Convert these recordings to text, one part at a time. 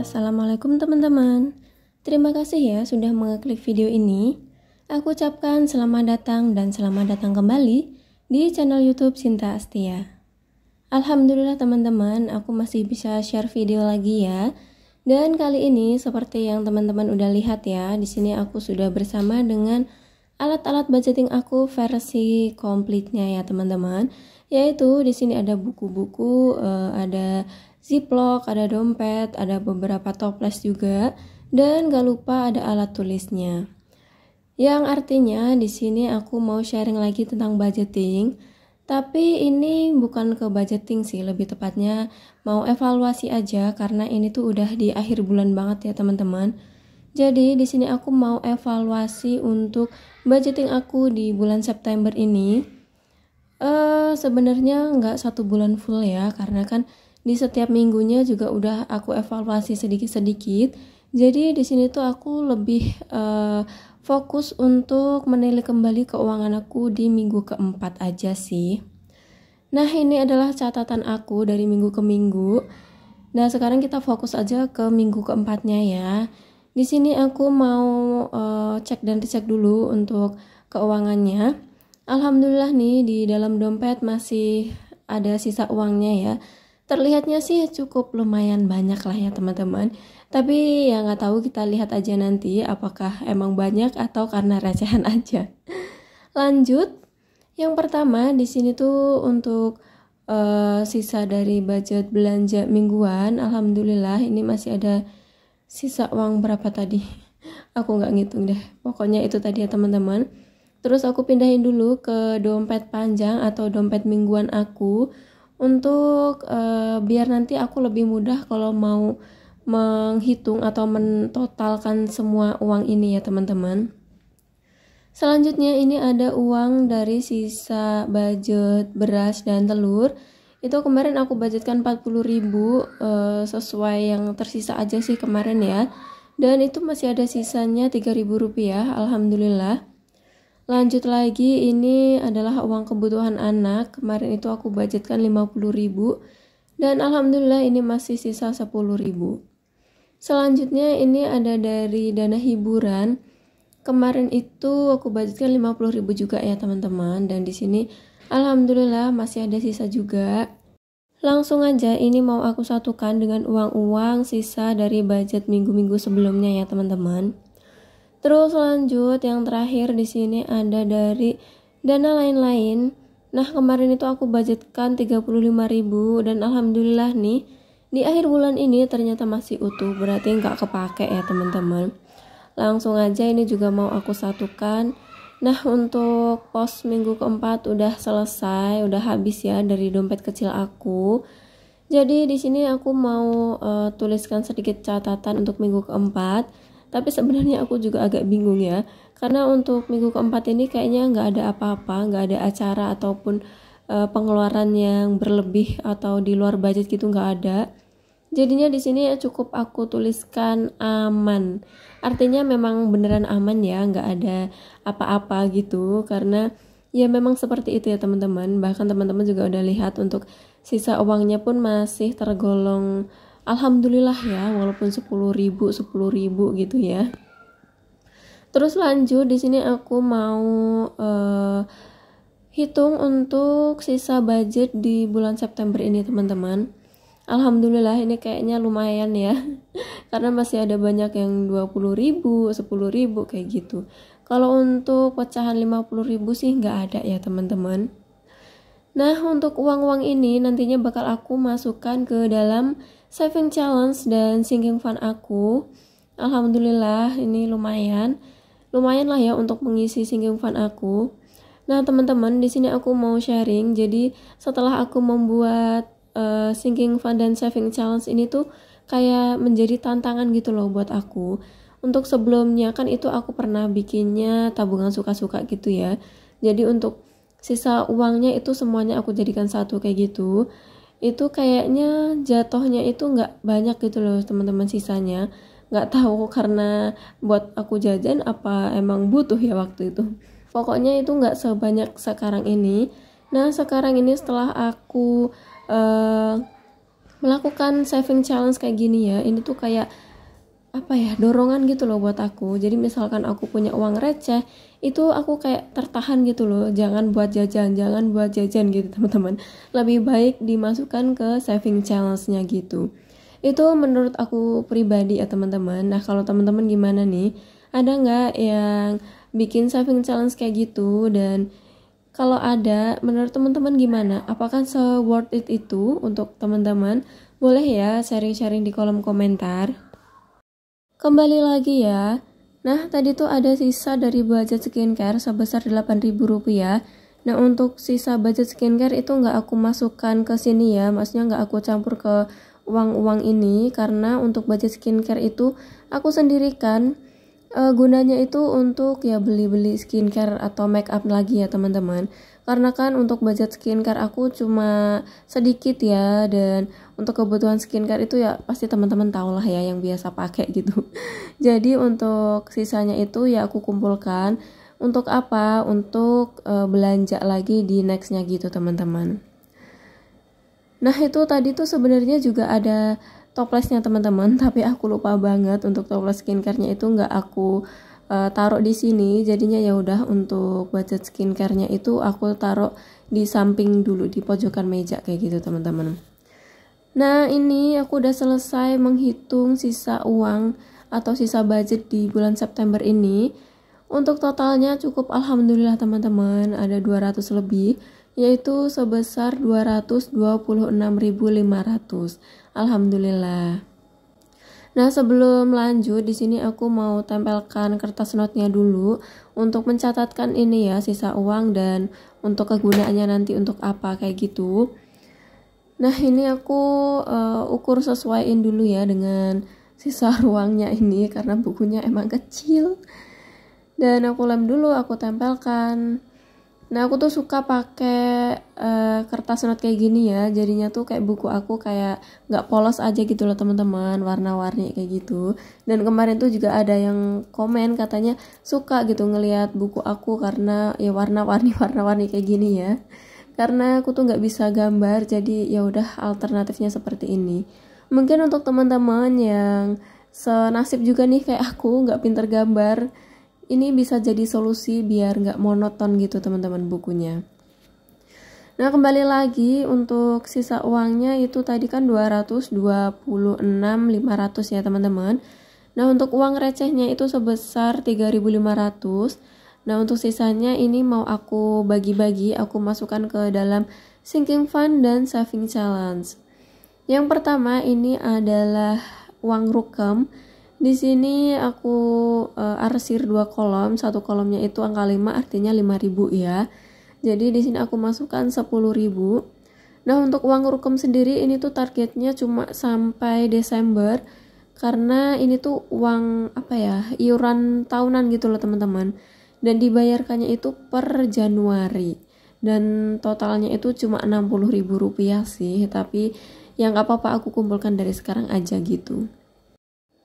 Assalamualaikum teman-teman. Terima kasih ya sudah mengeklik video ini. Aku ucapkan selamat datang dan selamat datang kembali di channel YouTube Sinta Astia. Alhamdulillah teman-teman, aku masih bisa share video lagi ya. Dan kali ini seperti yang teman-teman udah lihat ya, di sini aku sudah bersama dengan alat-alat budgeting aku versi komplitnya ya teman-teman. Yaitu di sini ada buku-buku, ada ziplock, ada dompet, ada beberapa toples juga, dan gak lupa ada alat tulisnya. Yang artinya di sini aku mau sharing lagi tentang budgeting, tapi ini bukan ke budgeting sih, lebih tepatnya mau evaluasi aja karena ini tuh udah di akhir bulan banget ya teman-teman. Jadi di sini aku mau evaluasi untuk budgeting aku di bulan September ini. Sebenarnya nggak 1 bulan full ya, karena kan di setiap minggunya juga udah aku evaluasi sedikit-sedikit. Jadi di sini tuh aku lebih fokus untuk menilik kembali keuangan aku di minggu keempat aja sih. Nah, ini adalah catatan aku dari minggu ke minggu. Nah, sekarang kita fokus aja ke minggu keempatnya ya. Di sini aku mau cek dan dicek dulu untuk keuangannya. Alhamdulillah nih di dalam dompet masih ada sisa uangnya ya. Terlihatnya sih cukup lumayan banyak lah ya teman-teman. Tapi ya nggak tahu, kita lihat aja nanti apakah emang banyak atau karena recehan aja. Lanjut, yang pertama di sini tuh untuk sisa dari budget belanja mingguan. Alhamdulillah ini masih ada sisa uang berapa tadi? Aku nggak ngitung deh. Pokoknya itu tadi ya teman-teman. Terus aku pindahin dulu ke dompet panjang atau dompet mingguan aku. Untuk biar nanti aku lebih mudah kalau mau menghitung atau mentotalkan semua uang ini ya teman-teman. Selanjutnya ini ada uang dari sisa budget beras dan telur. Itu kemarin aku budgetkan 40.000 sesuai yang tersisa aja sih kemarin ya. Dan itu masih ada sisanya 3.000 rupiah, alhamdulillah. Lanjut lagi, ini adalah uang kebutuhan anak. Kemarin itu aku budgetkan 50.000 dan alhamdulillah ini masih sisa 10.000. Selanjutnya ini ada dari dana hiburan. Kemarin itu aku budgetkan 50.000 juga ya teman-teman, dan di sini alhamdulillah masih ada sisa juga. Langsung aja ini mau aku satukan dengan uang-uang sisa dari budget minggu-minggu sebelumnya ya teman-teman. Terus lanjut, yang terakhir di sini ada dari dana lain-lain. Nah, kemarin itu aku budgetkan 35.000 dan alhamdulillah nih di akhir bulan ini ternyata masih utuh, berarti nggak kepake ya teman-teman. Langsung aja ini juga mau aku satukan. Nah, untuk pos minggu keempat udah selesai, udah habis ya dari dompet kecil aku. Jadi di sini aku mau tuliskan sedikit catatan untuk minggu keempat. Tapi sebenarnya aku juga agak bingung ya, karena untuk minggu keempat ini kayaknya nggak ada apa-apa, nggak ada acara ataupun pengeluaran yang berlebih atau di luar budget gitu, nggak ada. Jadinya di sini cukup aku tuliskan aman. Artinya memang beneran aman ya, nggak ada apa-apa gitu, karena ya memang seperti itu ya teman-teman. Bahkan teman-teman juga udah lihat untuk sisa uangnya pun masih tergolong alhamdulillah ya, walaupun 10.000 gitu ya. Terus lanjut di sini aku mau hitung untuk sisa budget di bulan September ini teman-teman. Alhamdulillah ini kayaknya lumayan ya. Karena masih ada banyak yang 20.000, 10.000 kayak gitu. Kalau untuk pecahan 50.000 sih nggak ada ya teman-teman. Nah, untuk uang-uang ini nantinya bakal aku masukkan ke dalam saving challenge dan sinking fund aku. Alhamdulillah ini lumayan lah ya untuk mengisi sinking fund aku. Nah teman-teman, di sini aku mau sharing. Jadi setelah aku membuat sinking fund dan saving challenge ini tuh kayak menjadi tantangan gitu loh buat aku. Untuk sebelumnya kan itu aku pernah bikinnya tabungan suka-suka gitu ya. Jadi untuk sisa uangnya itu semuanya aku jadikan satu kayak gitu. Itu kayaknya jatuhnya itu nggak banyak gitu loh teman-teman sisanya. Nggak tahu karena buat aku jajan apa emang butuh ya waktu itu. Pokoknya itu nggak sebanyak sekarang ini. Nah sekarang ini setelah aku melakukan saving challenge kayak gini ya, ini tuh kayak apa ya, dorongan gitu loh buat aku. Jadi misalkan aku punya uang receh, itu aku kayak tertahan gitu loh, jangan buat jajan gitu teman-teman. Lebih baik dimasukkan ke saving challenge-nya gitu. Itu menurut aku pribadi ya teman-teman. Nah kalau teman-teman gimana nih? Ada nggak yang bikin saving challenge kayak gitu? Dan kalau ada, menurut teman-teman gimana? Apakah se-worth it itu untuk teman-teman? Boleh ya sharing-sharing di kolom komentar. Kembali lagi ya. Nah, tadi tuh ada sisa dari budget skincare sebesar Rp8.000. Nah, untuk sisa budget skincare itu nggak aku masukkan ke sini ya. Maksudnya nggak aku campur ke uang-uang ini. Karena untuk budget skincare itu aku sendirikan. Gunanya itu untuk ya beli-beli skincare atau make up lagi ya teman-teman. Karena kan untuk budget skincare aku cuma sedikit ya, dan untuk kebutuhan skincare itu ya pasti teman-teman tahu lah ya yang biasa pakai gitu. Jadi untuk sisanya itu ya aku kumpulkan untuk apa? Untuk belanja lagi di nextnya gitu teman-teman. Nah itu tadi tuh sebenarnya juga ada toplesnya teman-teman, tapi aku lupa banget untuk toples skincare-nya itu nggak aku taruh di sini. Jadinya ya udah, untuk budget skincare-nya itu aku taruh di samping dulu di pojokan meja kayak gitu teman-teman. Nah ini aku udah selesai menghitung sisa uang atau sisa budget di bulan September ini. Untuk totalnya cukup alhamdulillah teman-teman, ada 200 lebih, yaitu sebesar 226.500. Alhamdulillah. Nah, sebelum lanjut di sini aku mau tempelkan kertas note-nya dulu untuk mencatatkan ini ya sisa uang dan untuk kegunaannya nanti untuk apa kayak gitu. Nah, ini aku ukur sesuaiin dulu ya dengan sisa ruangnya ini karena bukunya emang kecil. Dan aku lem dulu, aku tempelkan. Nah aku tuh suka pakai kertas note kayak gini ya, jadinya tuh kayak buku aku kayak nggak polos aja gitu loh teman-teman, warna-warni kayak gitu. Dan kemarin tuh juga ada yang komen katanya suka gitu ngelihat buku aku karena ya warna-warni kayak gini ya. Karena aku tuh nggak bisa gambar, jadi ya udah alternatifnya seperti ini. Mungkin untuk teman-teman yang senasib juga nih kayak aku nggak pinter gambar, ini bisa jadi solusi biar nggak monoton gitu teman-teman bukunya. Nah kembali lagi untuk sisa uangnya itu tadi kan 226.500 ya teman-teman. Nah untuk uang recehnya itu sebesar 3.500. Nah untuk sisanya ini mau aku bagi-bagi, aku masukkan ke dalam sinking fund dan saving challenge. Yang pertama ini adalah uang rukem. Di sini aku arsir 2 kolom, satu kolomnya itu angka 5 artinya 5.000 ya. Jadi di sini aku masukkan 10.000. Nah, untuk uang rukem sendiri ini tuh targetnya cuma sampai Desember karena ini tuh uang apa ya, iuran tahunan gitu loh teman-teman. Dan dibayarkannya itu per Januari. Dan totalnya itu cuma Rp60.000 sih, tapi yang gak apa-apa aku kumpulkan dari sekarang aja gitu.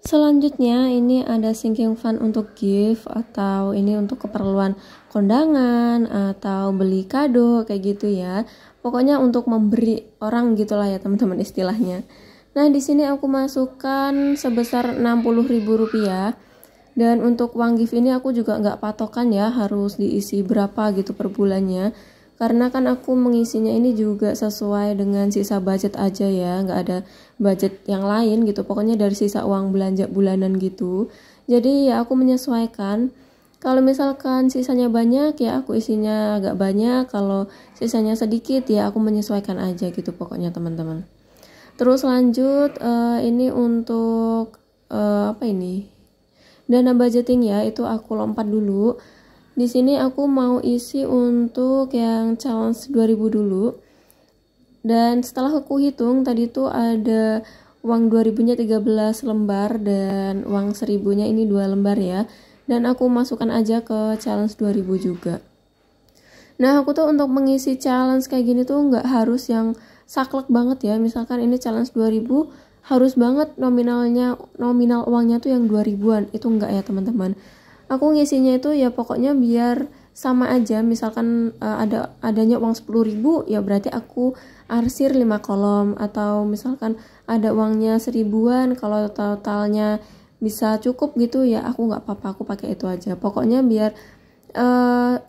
Selanjutnya ini ada sinking fund untuk gift atau ini untuk keperluan kondangan atau beli kado kayak gitu ya. Pokoknya untuk memberi orang gitulah ya teman-teman istilahnya. Nah di sini aku masukkan sebesar Rp60.000 dan untuk uang gift ini aku juga nggak patokan ya harus diisi berapa gitu per bulannya. Karena kan aku mengisinya ini juga sesuai dengan sisa budget aja ya, nggak ada budget yang lain gitu, pokoknya dari sisa uang belanja bulanan gitu. Jadi ya aku menyesuaikan, kalau misalkan sisanya banyak ya aku isinya agak banyak, kalau sisanya sedikit ya aku menyesuaikan aja gitu pokoknya teman-teman. Terus lanjut ini untuk apa ini, dana budgeting ya, itu aku lompat dulu. Di sini aku mau isi untuk yang challenge 2000 dulu. Dan setelah aku hitung tadi tuh ada uang 2000-nya 13 lembar dan uang 1000-nya ini 2 lembar ya. Dan aku masukkan aja ke challenge 2000 juga. Nah aku tuh untuk mengisi challenge kayak gini tuh nggak harus yang saklek banget ya. Misalkan ini challenge 2000 harus banget nominal uangnya tuh yang 2000-an. Itu enggak ya teman-teman. Aku ngisinya itu ya pokoknya biar sama aja. Misalkan adanya uang 10.000, ya berarti aku arsir 5 kolom, atau misalkan ada uangnya 1.000-an, kalau totalnya bisa cukup gitu ya aku nggak apa-apa, aku pakai itu aja. Pokoknya biar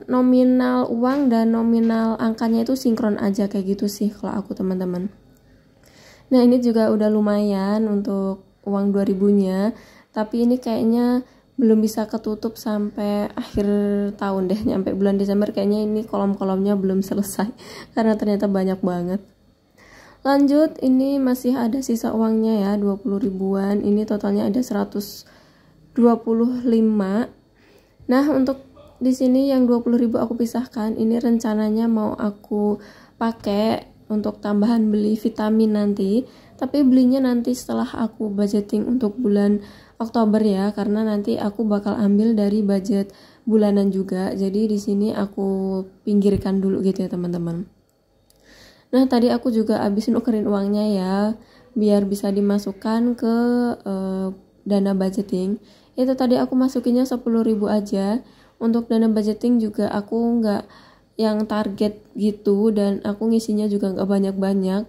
nominal uang dan nominal angkanya itu sinkron aja, kayak gitu sih kalau aku, teman-teman. Nah, ini juga udah lumayan untuk uang 2.000-nya, tapi ini kayaknya belum bisa ketutup sampai akhir tahun deh, nyampe bulan Desember kayaknya ini kolom-kolomnya belum selesai karena ternyata banyak banget. Lanjut, ini masih ada sisa uangnya ya, 20 ribuan. Ini totalnya ada 125. Nah, untuk di sini yang 20.000 aku pisahkan, ini rencananya mau aku pakai untuk tambahan beli vitamin nanti, tapi belinya nanti setelah aku budgeting untuk bulan Oktober ya, karena nanti aku bakal ambil dari budget bulanan juga. Jadi di sini aku pinggirkan dulu gitu ya, teman-teman. Nah, tadi aku juga habis nukerin uangnya ya, biar bisa dimasukkan ke dana budgeting. Itu tadi aku masukinnya 10.000 aja. Untuk dana budgeting juga aku nggak yang target gitu, dan aku ngisinya juga nggak banyak-banyak.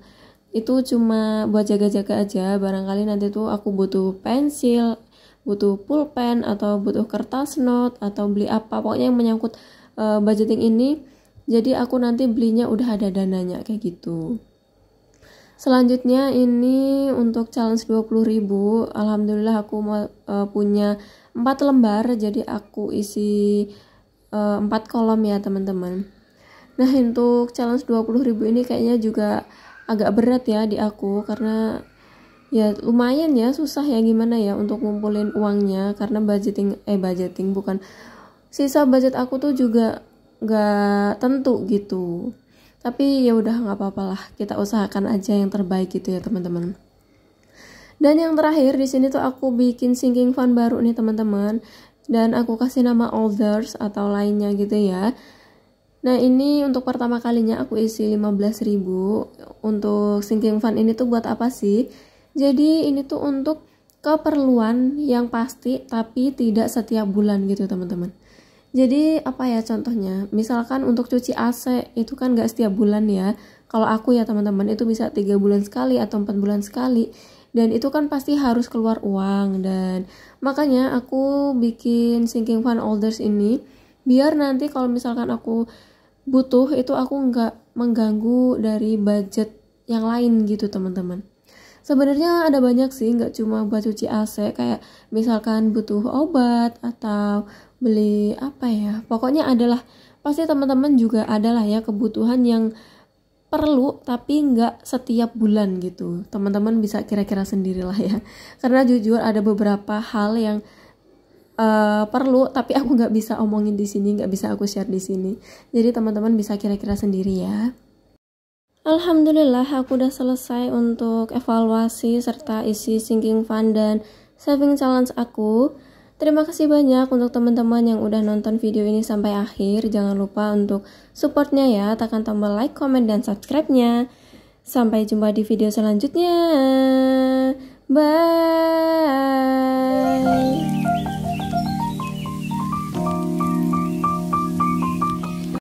Itu cuma buat jaga-jaga aja, barangkali nanti tuh aku butuh pensil, butuh pulpen, atau butuh kertas note, atau beli apa, pokoknya yang menyangkut budgeting ini. Jadi aku nanti belinya udah ada dananya, kayak gitu. Selanjutnya ini untuk challenge 20.000, alhamdulillah aku punya 4 lembar, jadi aku isi 4 kolom ya, teman-teman. Nah, untuk challenge 20.000 ini kayaknya juga agak berat ya di aku, karena ya lumayan ya, susah ya gimana ya untuk ngumpulin uangnya, karena budgeting bukan, sisa budget aku tuh juga nggak tentu gitu. Tapi ya udah, nggak apa-apa lah, kita usahakan aja yang terbaik gitu ya, teman-teman. Dan yang terakhir di sini tuh aku bikin sinking fund baru nih, teman-teman, dan aku kasih nama others atau lainnya gitu ya. Nah, ini untuk pertama kalinya aku isi 15.000. Untuk sinking fund ini tuh buat apa sih? Jadi ini tuh untuk keperluan yang pasti tapi tidak setiap bulan gitu, teman-teman. Jadi apa ya contohnya? Misalkan untuk cuci AC itu kan gak setiap bulan ya. Kalau aku ya, teman-teman, itu bisa 3 bulan sekali atau 4 bulan sekali. Dan itu kan pasti harus keluar uang, dan makanya aku bikin sinking fund holders ini biar nanti kalau misalkan aku butuh itu aku nggak mengganggu dari budget yang lain gitu, teman-teman. Sebenarnya ada banyak sih, nggak cuma buat cuci AC, kayak misalkan butuh obat atau beli apa ya, pokoknya adalah pasti teman-teman juga adalah ya kebutuhan yang perlu tapi nggak setiap bulan gitu. Teman-teman bisa kira-kira sendirilah ya, karena jujur ada beberapa hal yang perlu tapi aku nggak bisa omongin di sini, nggak bisa aku share di sini. Jadi teman-teman bisa kira-kira sendiri ya. Alhamdulillah aku udah selesai untuk evaluasi serta isi sinking fund dan saving challenge aku. Terima kasih banyak untuk teman-teman yang udah nonton video ini sampai akhir. Jangan lupa untuk supportnya ya, tekan tombol like, comment, dan subscribe-nya. Sampai jumpa di video selanjutnya. Bye.